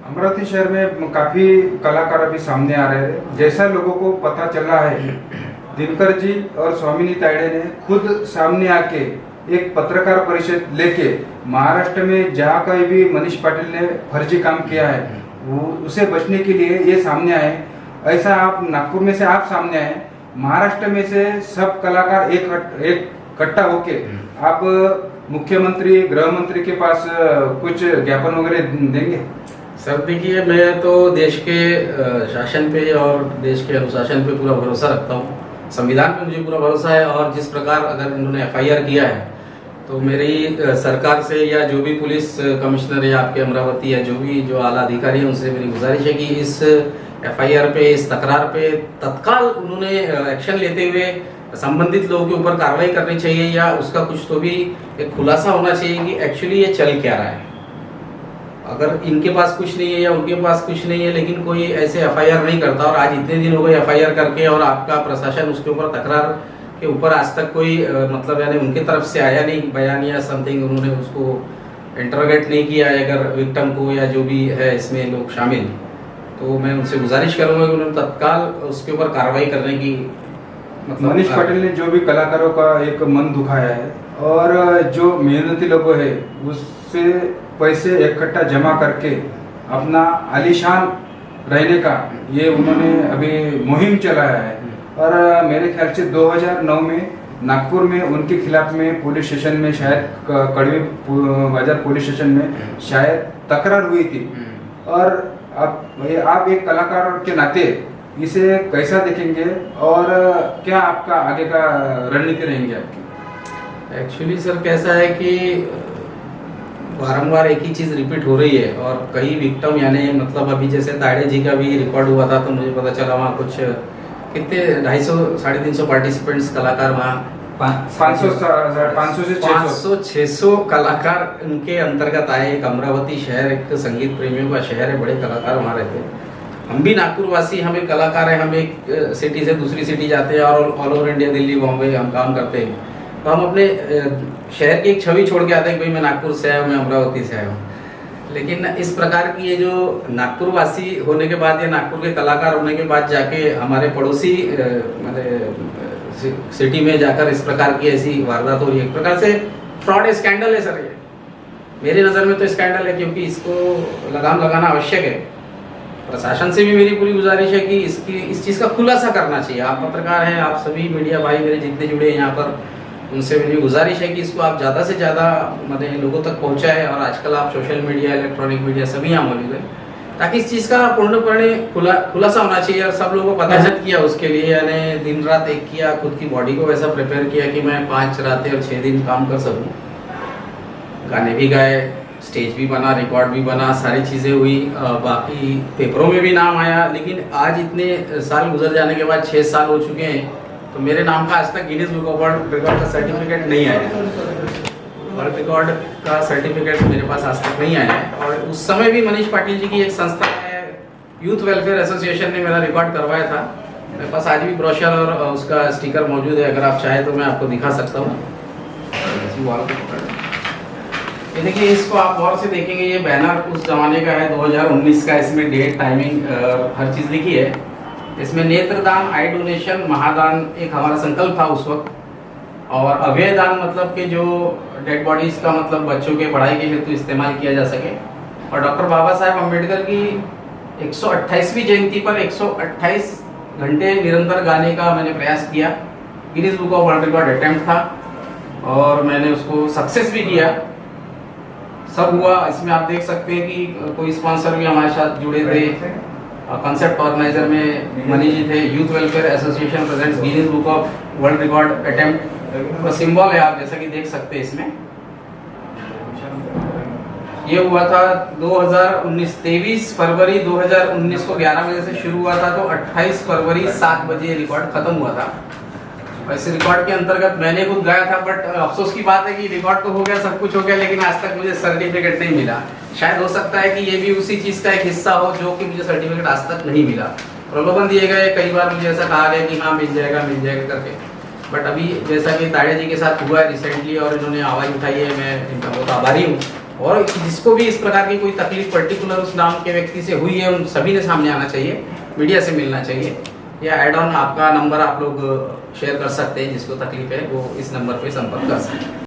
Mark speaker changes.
Speaker 1: अमरावती शहर में काफी कलाकार अभी सामने आ रहे हैं। जैसा लोगों को पता चला है, दिनकर जी और स्वामिनी तायडे ने खुद सामने आके एक पत्रकार परिषद लेके महाराष्ट्र में जहाँ कहीं भी मनीष पाटिल ने फर्जी काम किया है वो उसे बचने के लिए ये सामने आए। ऐसा आप नागपुर में से आप सामने आए, महाराष्ट्र में से सब कलाकार एक इकट्ठा होके आप मुख्यमंत्री गृह मंत्री के पास कुछ ज्ञापन वगैरह देंगे?
Speaker 2: सर देखिए, मैं तो देश के शासन पे और देश के अनुशासन पे पूरा भरोसा रखता हूँ। संविधान पे मुझे पूरा भरोसा है और जिस प्रकार अगर इन्होंने एफआईआर किया है तो मेरी सरकार से या जो भी पुलिस कमिश्नर है आपके अमरावती या जो आला अधिकारी है उनसे मेरी गुजारिश है कि इस एफआईआर पे, इस तकरार पे तत्काल उन्होंने एक्शन लेते हुए संबंधित लोगों के ऊपर कार्रवाई करनी चाहिए या उसका कुछ तो भी एक खुलासा होना चाहिए कि एक्चुअली ये चल क्या रहा है। अगर इनके पास कुछ नहीं है या उनके पास कुछ नहीं है लेकिन कोई ऐसे एफआईआर नहीं करता और आज इतने दिन हो गए एफआईआर करके और आपका प्रशासन उसके ऊपर तकरार के ऊपर आज तक कोई मतलब यानी उनकी तरफ से आया नहीं बयान या समथिंग, उन्होंने उसको इंटरोगेट नहीं किया अगर विक्टिम को या जो भी है इसमें लोग शामिल, तो मैं उनसे गुजारिश करूंगा कि उन्होंने तत्काल उसके ऊपर कार्रवाई करने की
Speaker 1: मतलब मनीष पाटिल ने जो भी कलाकारों का एक मन दुखाया है और जो मेहनती लोगों है उससे पैसे इकट्ठा जमा करके अपना आलीशान रहने का ये उन्होंने अभी मुहिम चलाया है। और मेरे ख्याल से 2009 में नागपुर में उनके खिलाफ में पुलिस स्टेशन में शायद कड़वी बाजार पुलिस स्टेशन में शायद तकरार हुई थी। और आप एक कलाकार के नाते इसे कैसा देखेंगे और क्या आपका आगे का रणनीति रहेंगे आपकी?
Speaker 2: एक्चुअली सर कैसा है कि बारंबार एक ही चीज रिपीट हो रही है और कई विक्टिम यानी मतलब अभी जैसे तायडे जी का भी रिकॉर्ड हुआ था तो मुझे पता चला वहाँ कुछ कितने 250-350 पार्टिसिपेंट्स कलाकार वहाँ 500-600 कलाकार उनके अंतर्गत आए। एक अमरावती शहर एक संगीत प्रेमियों का शहर है, बड़े कलाकार वहाँ रहते हैं। हम भी नागपुर वासी, हम एक कलाकार हैं, हम एक सिटी से दूसरी सिटी जाते हैं और all over India Delhi Bombay हम काम करते हैं, तो हम अपने शहर की एक छवि छोड़ के आते हैं कि भाई मैं नागपुर से आया हूँ, मैं अमरावती से आया हूँ। लेकिन इस प्रकार की ये जो नागपुर वासी होने के बाद या नागपुर के कलाकार होने के बाद जाके हमारे पड़ोसी सिटी में जाकर इस प्रकार की ऐसी वारदात हो रही है, एक प्रकार से फ्रॉड स्कैंडल है सर। ये मेरी नज़र में तो स्कैंडल है क्योंकि इसको लगाम लगाना आवश्यक है। प्रशासन से भी मेरी पूरी गुजारिश है कि इस चीज़ का खुलासा करना चाहिए। आप पत्रकार हैं, आप सभी मीडिया भाई मेरे जितने जुड़े हैं यहाँ पर, उनसे मेरी गुजारिश है कि इसको आप ज़्यादा से ज़्यादा मतलब लोगों तक पहुँचाएं। और आजकल आप सोशल मीडिया, इलेक्ट्रॉनिक मीडिया सभी यहाँ मौजूद है ताकि इस चीज़ का पूर्णपणे खुलासा होना चाहिए और सब लोगों को पता चल किया उसके लिए, यानी दिन रात एक किया, खुद की बॉडी को वैसा प्रिपेयर किया कि मैं 5 रातें और 6 दिन काम कर सकूँ। गाने भी गाए, स्टेज भी बना, रिकॉर्ड भी बना, सारी चीज़ें हुई, बाकी पेपरों में भी नाम आया। लेकिन आज इतने साल गुजर जाने के बाद 6 साल हो चुके हैं तो मेरे नाम का आज तक Guinness book of world record का सर्टिफिकेट नहीं आया। वर्ल्ड रिकॉर्ड का सर्टिफिकेट मेरे पास आज तक नहीं आया है। और उस समय भी मनीष पाटिल जी की एक संस्था है यूथ वेलफेयर एसोसिएशन ने मेरा रिकॉर्ड करवाया था। मेरे पास आज भी ब्रोशर और उसका स्टिकर मौजूद है, अगर आप चाहें तो मैं आपको दिखा सकता हूँ। ये देखिए, इसको आप गौर से देखेंगे, ये बैनर उस जमाने का है 2019 का, इसमें डेट, टाइमिंग हर चीज़ लिखी है। इसमें नेत्रदान, आई डोनेशन, महादान एक हमारा संकल्प था उस वक्त, और अभय दान मतलब कि जो डेड बॉडीज का मतलब बच्चों के पढ़ाई के हेतु इस्तेमाल किया जा सके। और डॉक्टर बाबा साहेब अम्बेडकर की 128वीं जयंती पर 128 घंटे निरंतर गाने का मैंने प्रयास किया। Guinness book of world record attempt था और मैंने उसको सक्सेस भी किया, सब हुआ। इसमें आप देख सकते हैं कि कोई स्पॉन्सर भी हमारे साथ जुड़े थे। कंसेप्ट ऑर्गेनाइजर में मनी जी थे। Youth welfare association presents Guinness book of world record attempt, तो सिंबल है आप जैसा कि देख सकते हैं। इसमें ये हुआ था 2019 23 फरवरी 2019 को 11 बजे से शुरू हुआ था, तो 28 फरवरी 7 बजे रिकॉर्ड खत्म हुआ था। इस रिकॉर्ड के अंतर्गत मैंने खुद गाया था, बट अफसोस की बात है कि रिकॉर्ड तो हो गया, सब कुछ हो गया, लेकिन आज तक मुझे सर्टिफिकेट नहीं मिला। शायद हो सकता है कि ये भी उसी चीज़ का एक हिस्सा हो जो कि मुझे सर्टिफिकेट आज तक नहीं मिला। प्रलोभन दिए गए, कई बार मुझे ऐसा कहा गया कि हाँ मिल जाएगा करके, बट अभी जैसा कि ताड़े जी के साथ हुआ है रिसेंटली और इन्होंने आवाज़ उठाई है, मैं इनका बहुत आभारी हूँ और जिसको भी इस प्रकार की कोई तकलीफ पर्टिकुलर उस नाम के व्यक्ति से हुई है, उन सभी ने सामने आना चाहिए, मीडिया से मिलना चाहिए, या एड ऑन आपका नंबर आप लोग शेयर कर सकते हैं, जिसको तकलीफ है वो इस नंबर पे संपर्क कर सकते हैं।